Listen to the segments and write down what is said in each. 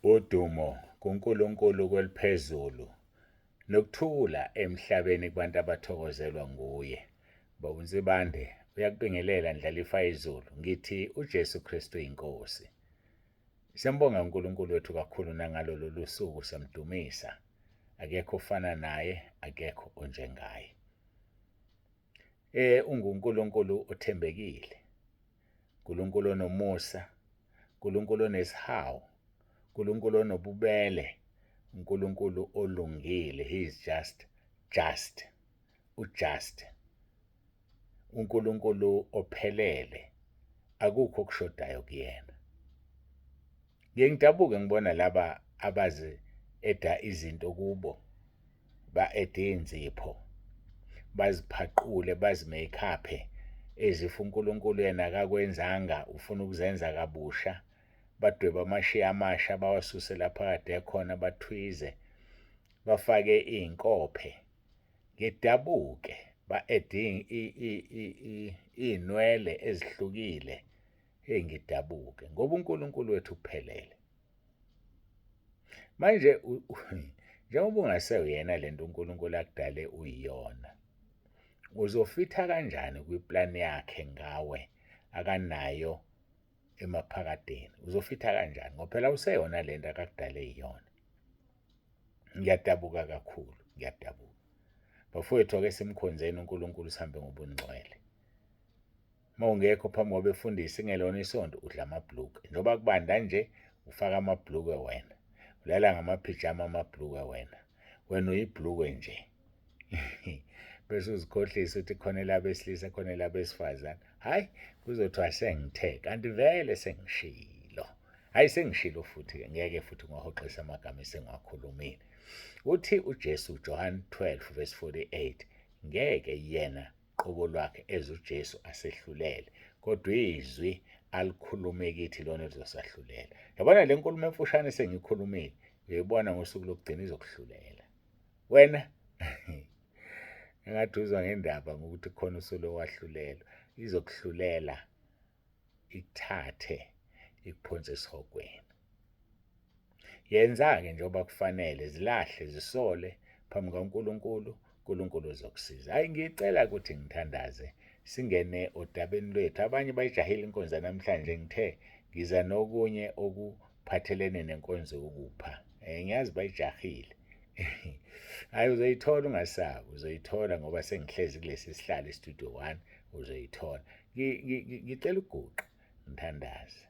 Udumo kuNkulunkulu kweliphezulu nokuthula emhlabeni kubantu abathokozelwa nguye. Bawunsibande uyakubingelela ndlalifa izulu ngithi uJesu Kristu inkosi. Siyambonga uNkulunkulu wethu kakhulu nangalo lolu suku samdumisa. Akekho ofana naye, akekho onjengaye. UnguNkulunkulu othembekile. uNkulunkulu onomusa, uNkulunkulu onesihawu, uNkulunkulu onobubele, uNkulunkulu olungile. He is just. Ujust. uNkulunkulu ophelele. Akukho okushodayo kuyena. Ngidabuke ngibona laba abazi eda izinto kubo, ba-ede inzipho, baziphaqule, bazi-make-uphe ezifa uNkulunkulu yena akakwenzanga, ufuna ukuzenza kabusha. Badwebe amashiya amasha bawasuse lapha kade ekhona, bathwize, bafake iy'nkophe. Ngidabuke ba-ede iy'nwele ezihlukile. Ngidabuke ngoba uNkulunkulu wethu uphelele. Manje njengoba ungaseyena lento uNkulunkulu akudale uyiyona, uzofitha kanjani kwiplani yakhe ngawe akanayo emaphakadeni? Uzofitha kanjani ngoba phela useyona lento akakudale iyona. Ngiyadabuka kakhulu, ngiyadabuka. Bafowethu, ake simkhonzeni uNkulunkulu sihambe ngobungcwele. Uma ungekho phambi kwabo befundisi ingelona isonto, udla amabhulukwe. Njengoba kubanda nje, ufaka amabhulukwe wena. Ulala ngamaphijama amabhulukwe wena. Wena uyibhulukwe nje. Bese uzikhohlisa ukuthi khona elabesilisa, khona elabesifazane. Hhayi, kuzothiwa sengithe, kanti vele sengishilo. Hhayi, sengishilo futhi, ngeke futhi ngiwahoxise amagama esengiwakhulumile. Uthi uJesu, John 12:48, ngeke yena qobo lwakhe eze uJesu asehlulele, kodwa izwi alikhulume kithi lona elizosahlulela. Yabona le nkulumo emfushane esengiyikhulumile, uyayibona ngosuku lokugcina izokuhlulela. Wena engathi uzwa ngendaba ngokuthi khona usuku lowahlulelwa, izokuhlulela, ikuthathe, ikuphonse esihogweni. Yenza-ke njengoba kufanele, zilahle, zisole phambi kaNkulunkulu, uNkulunkulu uzokusiza. Hhayi, ngicela ukuthi ngithandaze, singene odabeni lwethu. Abanye bayijahile inkonzo namhlanje, ngithe ngiza nokunye okuphathelene nenkonzo yokupha. Ngiyazi bayijahile. Hhayi, uzoyithola ungasabi, uzoyithola ngoba sengihlezi kulesi sihlalo eStudio 1, uzoyithola. Ngicela uguqe, ngithandaze.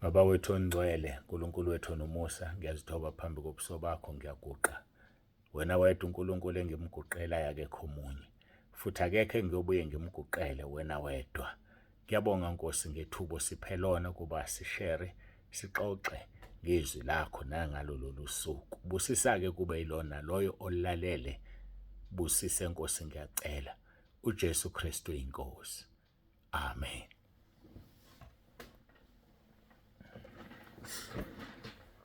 Baba wethu ongcwele, uNkulunkulu wethu onomusa, ngiyazithoba phambi kobuso bakho, ngiyaguqa. Wena wedwa uNkulunkulu engimguqelayo, akekho omunye, futhi akekho engiyobuye ngimguqele, wena wedwa. Ngiyabonga Nkosi ngethubo siphe lona kuba sishere, sixoxe ngezwi lakho nangalo lolu suku. Busisa-ke kube yilona loyo olalele. Busise Nkosi, ngiyacela. uJesu Kristu inkosi. Amen.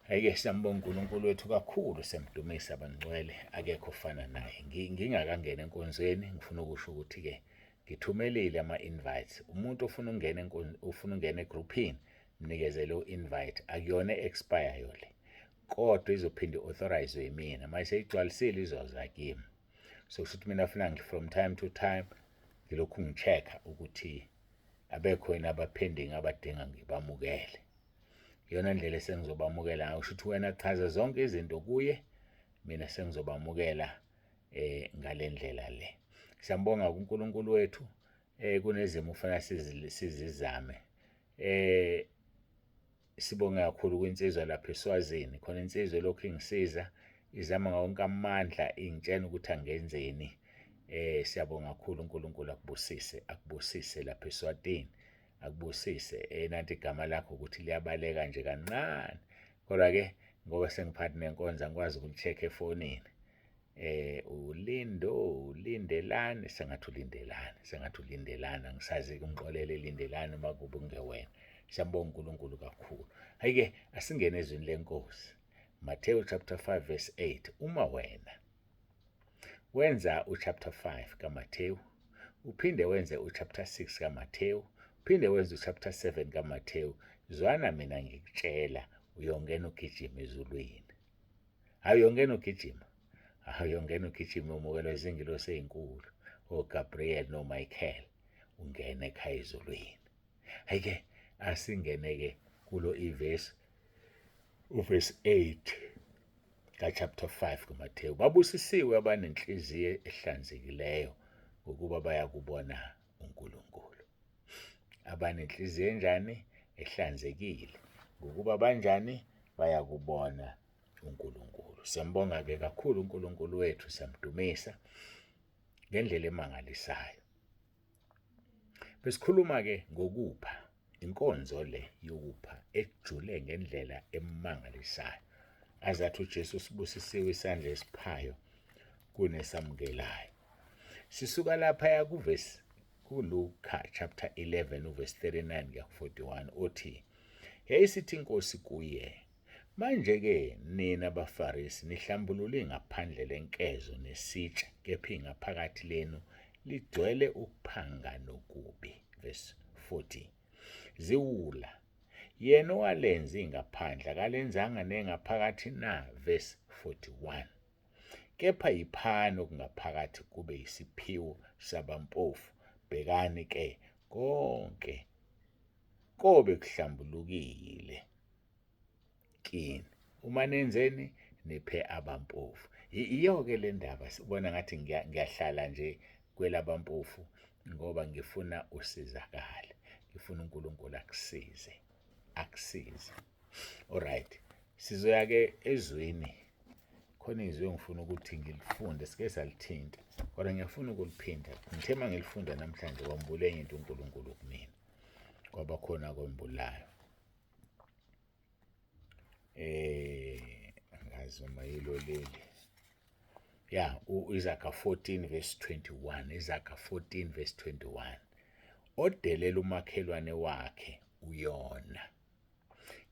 Hhayi-ke siyambonga uNkulunkulu wethu kakhulu, semdumisa abangcwele, akekho ofana naye. Ngingakangena enkonzweni, ngifuna ukusho ukuthi-ke ngithumelile ama-invites. Umuntu ofuna ukungena egruphini, mnikeze lo invite. Akuyona e-expire le, kodwa izophinde i-authorize yimina. Uma seyigcwalisile izoza kimi. So kusho ukuthi mina funa from time to time ngilokhu ngi-check-a ukuthi abekho yini abapending abadinga ngibamukele. Iyona ndlela esengizobamukela ngayo. Kusho ukuthi wena chaza zonke izinto kuye, mina sengizobamukela ngale ndlela le. Siyambonga uNkulunkulu wethu. Kunezimo ufuna sizizame. Sibonga kakhulu kwinsizwa lapha eSwazini. Khona insizwa lokhu ingisiza, izama ngawonke amandla, ingitshena ukuthi angenzeni. Siyabonga kakhulu uNkulunkulu, akubusise lapha eSwatini, akubusise. Nanti igama lakho ukuthi liyabaleka nje kancane, kodwa-ke ngoba sengiphakathi nenkonzo angikwazi ukuli-check-a efonini. Ulindelani, sengathi ulindelani, angisazi-ke ungixolele lindelani uma kube kungewena. Siyambonga uNkulunkulu kakhulu. Hhayi-ke asingene ezwini lenkosi. Mateyu chapter 5:8. Uma wena wenza uchapter 5 kaMateyu, uphinde wenze uchapter 6 kaMathewu, uphinde wenze uchapter 7 kaMathewu. Zwana mina ngikutshela, uyongena ugijima ezulwini. Awuyongena ugijima. Awuyongena ugijima umukelwe izingilosi ezinkulu, oGabriel noMichael, ungena ekhaya ezulwini. Hayike asingene-ke kulo uvesi 8 kaChapter 5 kuMathewu. Babusisiwe abanenhliziyo ehlanzekileyo ngokuba bayakubona uNkulunkulu. Abanenhliziyo enjani? Ehlanzekile. Ngokuba banjani? Bayakubona uNkulunkulu. Siyambonga-ke kakhulu uNkulunkulu wethu, siyamdumisa ngendlela emangalisayo. Besikhuluma-ke ngokupha, inkonzo le yokupha ejule ngendlela emangalisayo. Azathi uJesu sibusisiwe isandla esiphayo kunesamukelayo. Sisuka laphaya kuLuka chapter 11 uvesi 39 kuya 41 othi, yayisithi inkosi kuye, manje-ke nina baFarisi nihlambulule ingaphandle lenkezo nesitsha, kepha ingaphakathi lenu ligcwele ukuphanga nokubi. Verse 40, ziwula, yena owalenza ingaphandle akalenzanga nengaphakathi na. Verse 41, kepha yiphani okungaphakathi kube yisiphiwo sabampofu. Bhekani-ke konke kobe kuhlambulukile kini. Uma nenzeni? Niphe abampofu. Iyo-ke le ndaba sibona ngathi ngiyahlala nje kwelabampofu ngoba ngifuna usizakale, ngifuna uNkulunkulu akusize. Alright, sizoya-ke ezwini. Khona izwi engifuna ukuthi ngilifunde, sike salithinta kodwa ngiyafuna ukuliphinda. Ngithe uma ngilifunda namhlanje kwambule enye into uNkulunkulu kumina, kwaba khona kwembulayo. Angazi noma yilo leli. Izaga 14 verse 21. Izaga 14 verse 21. Odelela umakhelwane wakhe uyona,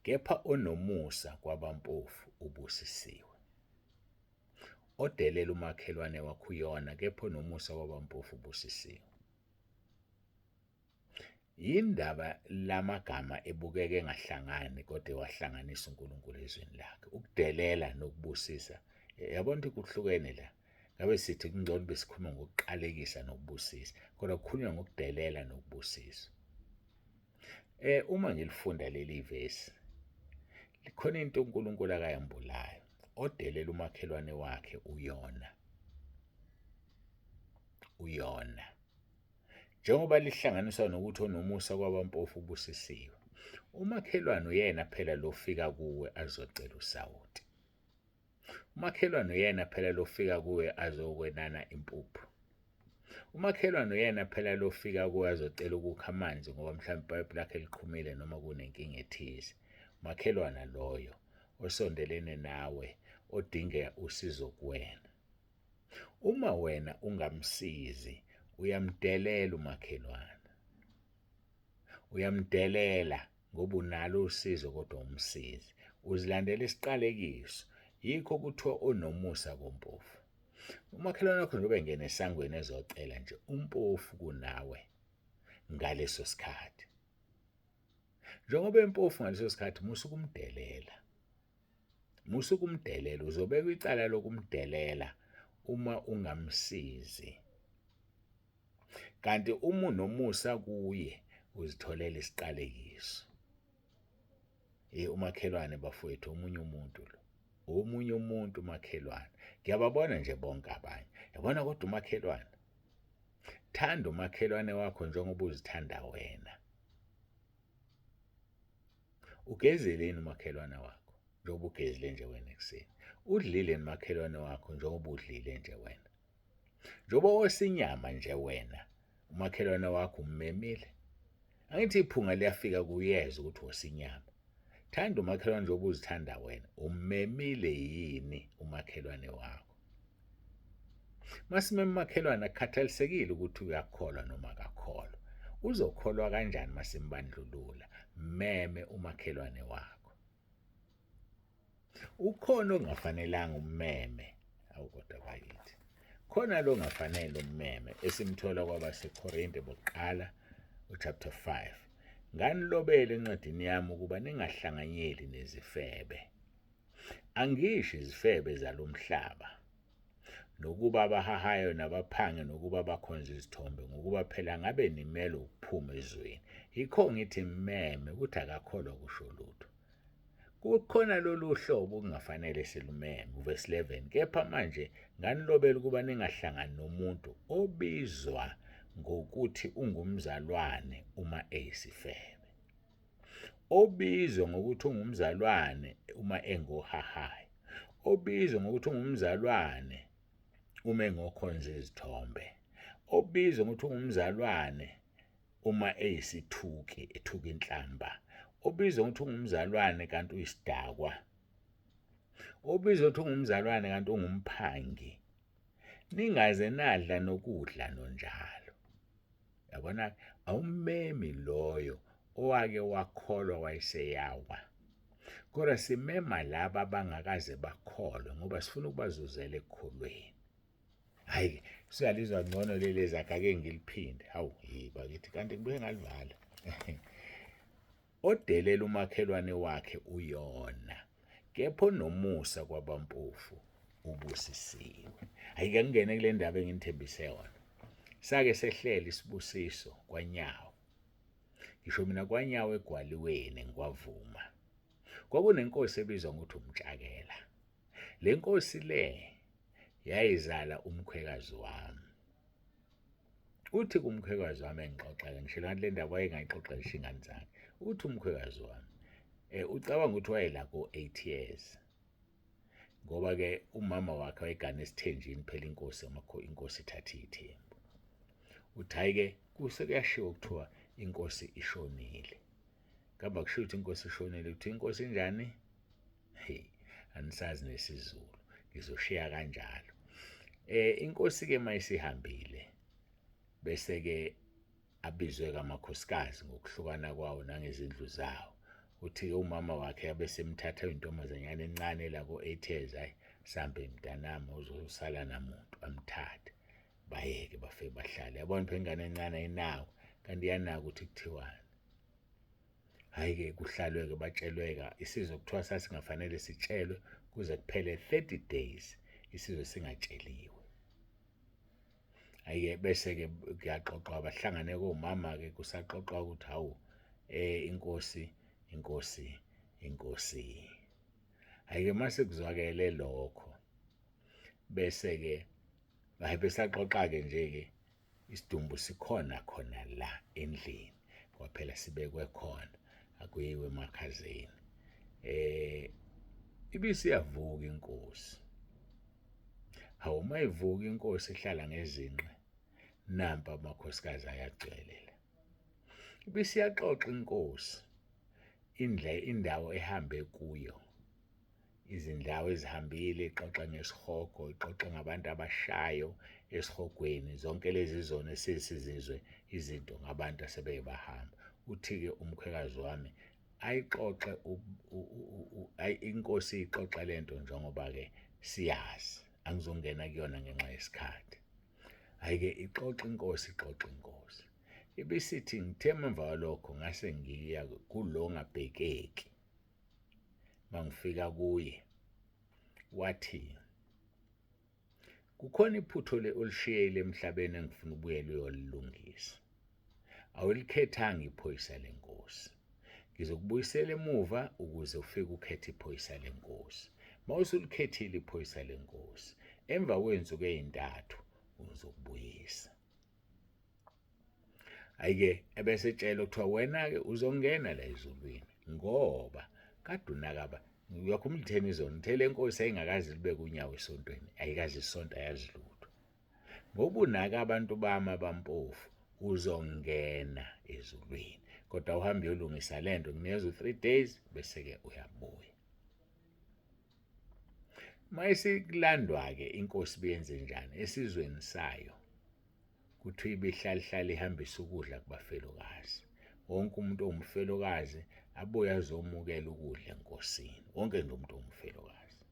kepha onomusa kwabampofu ubusisiwe. Odelela umakhelwane wakhe uyona, kepha onomusa kwabampofu ubusisiwe. Yindaba lamagama ebukeke engahlangani kodwa wahlanganisa uNkulunkulu ezweni lakhe. Ukudelela nokubusisa, yabona ukuthi kuhlukene la. Ngabe sithi kungcono besikhuluma ngokuqalekisa nokubusisa, kodwa kukhulunywa ngokudelela nokubusisa. Uma ngilifunda leli vesi, likhona into uNkulunkulu akayambulayo. Odelela umakhelwane wakhe uyona. Njengoba lihlanganiswa nokuthi onomusa kwabampofu ubusisiwe, umakhelwane uyena phela lofika kuwe azocela usawoti. Umakhelwane uyena phela lofika kuwe azokwenana impuphu. Umakhelwane uyena phela lofika kuwe azocela ukukha amanzi ngoba mhlawumbe ipayipi lakhe liqhumile noma kunenkinga ethize. Umakhelwane loyo osondelene nawe odinga usizo kuwena. Uma wena ungamsizi, uyamdelela umakhelwane. Uyamdelela ngoba unalo usizo kodwa umsizi. Uzilandela isiqalekiso. Yikho kuthiwa onomusa kompofu. Umakhelwane wakho njengoba engena esangweni ezocela nje umpofu kunawe ngaleso sikhathi. Njengoba impofu ngaleso sikhathi musa ukumdelela, uzobeka icala lokumdelela uma ungamsizi. Kanti uma unomusa kuye uzitholela isiqalekiso. Umakhelwane bafowethu omunye umuntu umakhelwane. Ngiyababona nje bonke abanye. Yabona kodwa umakhelwane. Thanda umakhelwane wakho njengoba uzithanda wena. Ugezeleni umakhelwane wakho njengoba ugezile nje wena ekuseni. Udlile umakhelwane wakho njengoba udlile nje wena. Njengoba wosinyama nje wena, umakhelwane wakho ummemile. Angithi iphunga liyafika kuyeza ukuthi wosinyama. Thanda umakhelwane njengoba uzithanda wena. Ummemile yini umakhelwane wakho? Masimeme umakhelwane akukhathalisekile ukuthi uyakholwa noma akakholwa. Uzokholwa kanjani masimbandlulula? Meme umakhelwane wakho. Ukhona ongafanelanga ummeme, awukodwa bayithi. khona lo ngafanele ummeme esimthola kwabaseKorinte bokuqala chapter 5. Nganilobele encwadini yami ukuba ningahlanganyeli nezifebe. Angisho izifebe zalomhlaba, nokuba abahahayo nabaphange nokuba bakhonza izithombe, ngokuba phela ngabe nimele ukuphuma ezweni. Yikho ngithi mmeme ukuthi akakholwa kusho lutho. Kukhona lolu hlobo okungafanele silumeme, verse 11. Kepha manje nganilobela ukuba ningahlangani nomuntu obizwa ngokuthi ungumzalwane uma eyisifebe, obizwa ngokuthi ungumzalwane uma engohahayo, obizwa ngokuthi ungumzalwane uma engokhonza izithombe, obizwa ngokuthi ungumzalwane uma eyisithuki, ethuka inhlamba, obizwa ngokuthi ungumzalwane kanti uyisidakwa, obizwa ukuthi ungumzalwane kanti ungumphangi, ningaze nadla nokudla nonjalo. Yabona, awummemi loyo owake wakholwa wayeseyawa. Kodwa simema laba abangakaze bakholwe ngoba sifuna ukubazuzela ekukholweni. Hayi, siyalizwa ngcono leli zakhe ake ngiliphinde. Hawu, bakithi kanti ngibuye ngalivala. Odelela umakhelwane wakhe uyona, kepha onomusa kwabampofu ubusisiwe. Ayike ngingene kule ndaba engithembise yona. Sake sehlela isibusiso kwaNyawo. Ngisho mina kwaNyawo egwaliweni ngikwavuma. Kwakunenkosi ebizwa ngokuthi uMtshakela. Le nkosi le yayizala umkhwekazi wami. Uthi kumkhwekazi wami engixoxa ngisho ngathi le ndaba wayengayixoxa ngisho ingane zakhe. Uthi umkhwekazi wami ucabanga ukuthi wayela ko-8 years, ngoba ke umama wakhe wayegane esithenjini phela inkosi ithathe ithembu. Uthi hayi-ke kuyashiwo kuthiwa inkosi ishonile. Ngamba kusho ukuthi inkosi ishonile, uthi inkosi njani? Anisazi nesizulu, ngizoshiya kanjalo. Inkosi-ke mayisihambile bese-ke abizwe kamakhosikazi ngokuhlukana kwawo nangezindlu zawo. Uthi umama wakhe abesemthatha intombazanyana encane la ko-8 years, hayi sambe mntanami uzosala namuntu, amthathe bayeke bafike bahlale. Yabona phela ingane encane ayinawo kanti iyanaka ukuthi kuthiwani. Hayi-ke kuhlalwe-ke batshelwe-ke isizwe kuthiwa sasingafanele sitshelwe kuze kuphele 30 days isizwe singatsheliwe. Hayi-ke bese-ke kuyaxoxwa bahlangane komama-ke kusaxoxwa ukuthi hawu inkosi. Hayi-ke mase kuzwakele lokho bese-ke hayi besaxoxa-ke nje-ke isidumbu sikhona khona la endlini, kwaphela sibekwe khona akuyiwe emakhazeni. Ibisiyavuka inkosi. Hawu mayivuka inkosi ihlala ngezinqe, nampa amakhosikazi ayagcwelela. Ibisiyaxoxa inkosi indawo ehambe kuyo, izindawo ezihambile, ixoxa ngesihogo, ixoxa ngabantu abashayo esihogweni, zonke lezi zona esizizwe izinto ngabantu asebeye bahamba. Uthi-ke umkhwekazi wami ayixoxe inkosi ixoxa lento njengoba-ke siyazi, angizongena kuyona ngenxa yesikhathi. Hayi-ke ixoxa inkosi. Ibisithi ngithe emva kwalokho ngase ngiya kulo ngabhekeki. Mangifika kuye wathi, kukhona iphutho olishiyile emhlabeni engifuna ubuyele uyolilungisa. Awulikhethanga iphoyisa lenkosi. Ngizokubuyisela emuva ukuze ufike ukhethe iphoyisa lenkosi. Mawusulikhethile iphoyisa lenkosi, emva kwensuku ezintathu uzokubuyisa. Hayi-ke ebesetshela kuthiwa wena-ke uzongena la ezulwini ngoba kade unakaba. Uyakhumbula itheni izona? Uthe le nkosi ayingakazi libeke unyawo esontweni, ayikazi isonto ayazi lutho. Ngoba unaka abantu bami abampofu uzongena ezulwini, kodwa uhambe uyolungisa lento, nginikeza u3 days bese-ke uyabuya. Mayesikulandwa-ke inkosi beyenze njani esizweni sayo? Kuthiwa ibihlalihlala ihambisa ukudla kubafelokazi. Wonke umuntu owumfelokazi abuye azomukela ukudla enkosini, wonke nje umuntu owumfelokazi.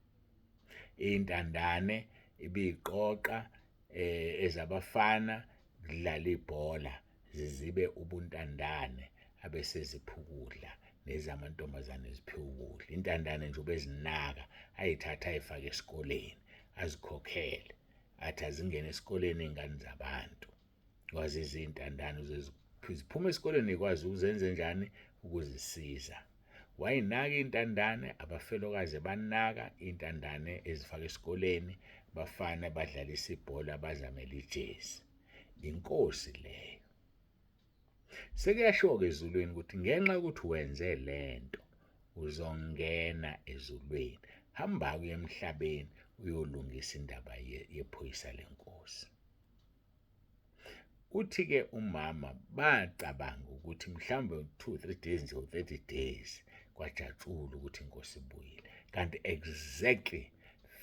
Iy'ntandane ibiqoqa ezabafana kudlala ibhola zizibe ubuntandane abese ziphukudla nezamantombazane ziphiwe ukudla. Intandane nje ubezinaka ayithatha ayifake esikoleni azikhokhele athi azingene esikoleni ingane zabantu kwazi izintandane ziphuma esikoleni ikwazi uzenze njani ukuzisiza. Wayinaka intandane, abafelokazi banaka intandane ezifaka esikoleni, bafana badlalisa ibhola bazamela ijezi. Inkosi leyo. Sekuyasho-ke ezulwini ukuthi ngenxa yokuthi wenze lento uzongena ezulwini. Hamba-ke uye emhlabeni uyolungisa indaba yephoyisa lenkosi. Uthi-ke umama bacabanga ukuthi mhlawumbe 2-3 days nje 30 days kwajatshula ukuthi inkosi ibuyile. Kanti exactly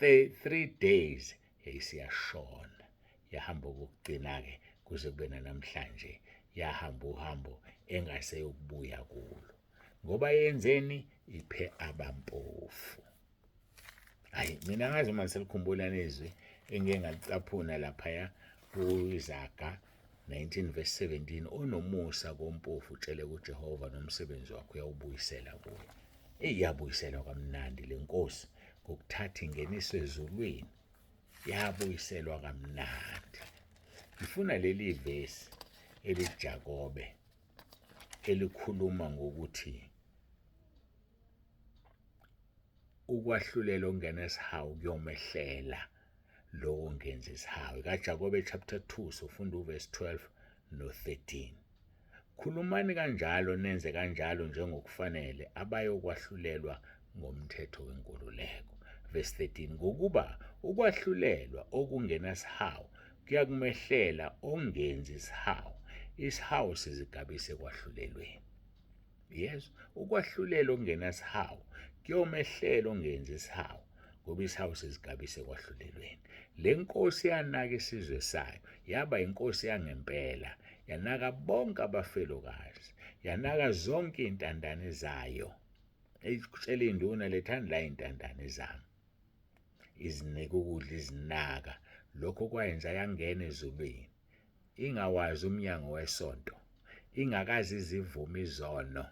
3 days yayisiyashona. Yahamba okugcina-ke kuze kube namhlanje yahamba uhambo engaseyokubuya kulo. Ngoba yenzeni iphe abampofu. Hayi mina ngazi uma selikhumbula nezwi engeke ngalicaphuna laphaya kuIzaga 19:17 onomusa kompofu utshele kuJehova nomsebenzi wakho uyawubuyisela kuye. Iyabuyisela kamnandi lenkosi ngokuthatha ingeniswe ezulwini. Yabuyiselwa kamnandi. Ngifuna leli verse eliJakobe elikhuluma ngokuthi ukwahlulela ongena esihawu kuyomehlela lo ongenza isihawu. KaJakobe chapter 2 sofunda uverse 12 no13. Khulumani kanjalo nenze kanjalo njengokufanele abayokwahlulelwa ngomthetho wenkululeko. Verse 13 ngokuba ukwahlulelwa okungenasihawu kuyakumehlela ongenza isihawu. Isihawu sizigabise ekwahlulelweni. Yes, ukwahlulela okungenasihawu kuyomehlela ongenza isihawu ngoba isihawu sizigabise ekwahlulelweni. Le nkosi yanaka isizwe sayo yaba inkosi yangempela, yanaka bonke abafelokazi, yanaka zonke intandane zayo. Eyitshela induna lethani la intandane zami. Izinike ukudla izinaka. Lokho kwayenza yangena ezulwini. Ingawazi umnyango wesonto, ingakazi izivuma izono.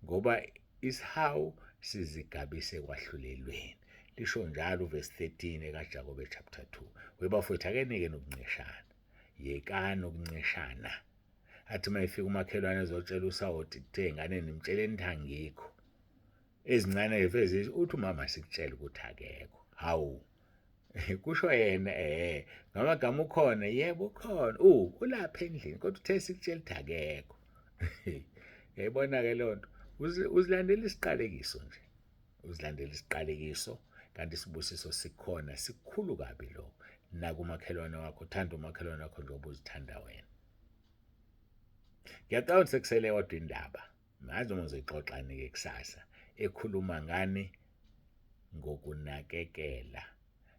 Ngoba isihawu sizigabise ekwahlulelweni. Lisho njalo uverse 13 kaJakobe chapter 2. Webafowethu akenike nokuncishana. Yekani ukuncishana. Athi mayifika umakhelwane ezotshela usawoti kuthe ngane nimtshele nithi angikho. Ezincane evezi uthi umama sikutshela ukuthi akekho. Hawu. Kusho yena ngamagama ukhona, yebo ukhona. Ulapha endlini kodwa uthe sikutshela ukuthi akekho. Yayibona ke lonto. Uzilandela isiqalekiso nje. Uzilandela isiqalekiso kanti isibusiso sikhona sikhulu kabi lo. Naku umakhelwane wakho, thanda umakhelwane wakho njengoba uzithanda wena. Ngiyacabanga sekusele kodwa indaba. Ngazi uma uzoyixoxa-ke kusasa ekhuluma ngani ngokunakekela.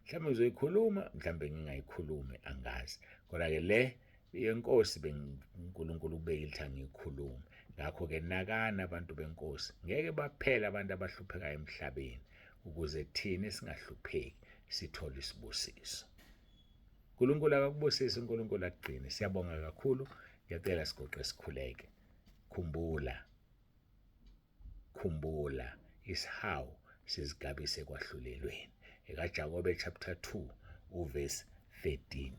Mhlawumbe uzoyikhuluma, mhlawumbe ngingayikhulumi angazi. Kodwa-ke le yenkosi uNkulunkulu ubekile ukuthi angiyikhulume. Ngakho-ke nakana abantu benkosi. Ngeke baphela abantu abahluphekayo emhlabeni ukuze thina singahlupheki sithole isibusiso. uNkulunkulu akakubusise, uNkulunkulu akugcine. Siyabonga kakhulu. Ngiyacela sigoqe sikhuleke. Khumbula isihawu sizigabise ekwahlulelweni. EkaJakobe chapter 2 uverse 13.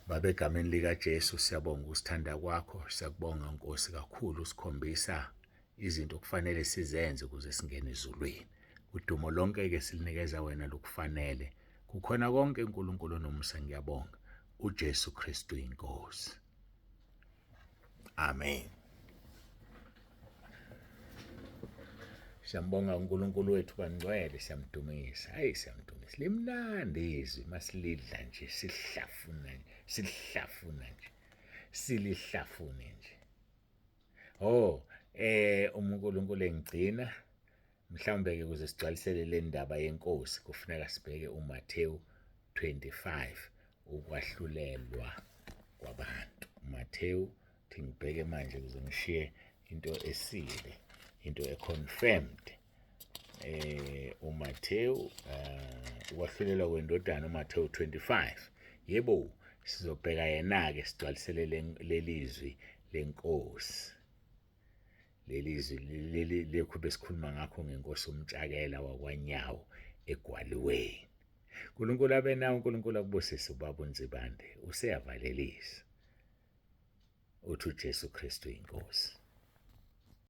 Baba egameni likaJesu siyabonga usithanda kwakho, siyakubonga Nkosi kakhulu usikhombisa izinto okufanele sizenze ukuze singene ezulwini. Udumo lonke-ke silinikeza wena lokufanele. Kukhona konke uNkulunkulu onomusa ngiyabonga. uJesu Kristu inkosi. Amen. Siyambonga uNkulunkulu wethu kangcwele, siyamdumisa. Hayi siyamdumisa. Limnandi izwi masilidla nje, silihlafuna nje. Silihlafune nje. uNkulunkulu engigcina. Mhlawumbe-ke ukuze sigcwalisele le ndaba yenkosi kufuneka sibheke uMathewu 25 ukwahlulelwa kwabantu. uMathewu thi ngibheke manje ukuze ngishiye into esile. into econfirmed. uMathewu ukwahlulelwa kwendodana uMathewu 25. Yebo, sizobheka yena-ke sigcwalisele lelizwi lenkosi. Lelizwi lekhu besikhuluma ngakho ngenkosi umtshakela wakwaNyawo eGwaliweni. uNkulunkulu abe nawe, uNkulunkulu akubusise ubaba uNzibande. Useyavalelisa. Uthi uJesu Kristu inkosi.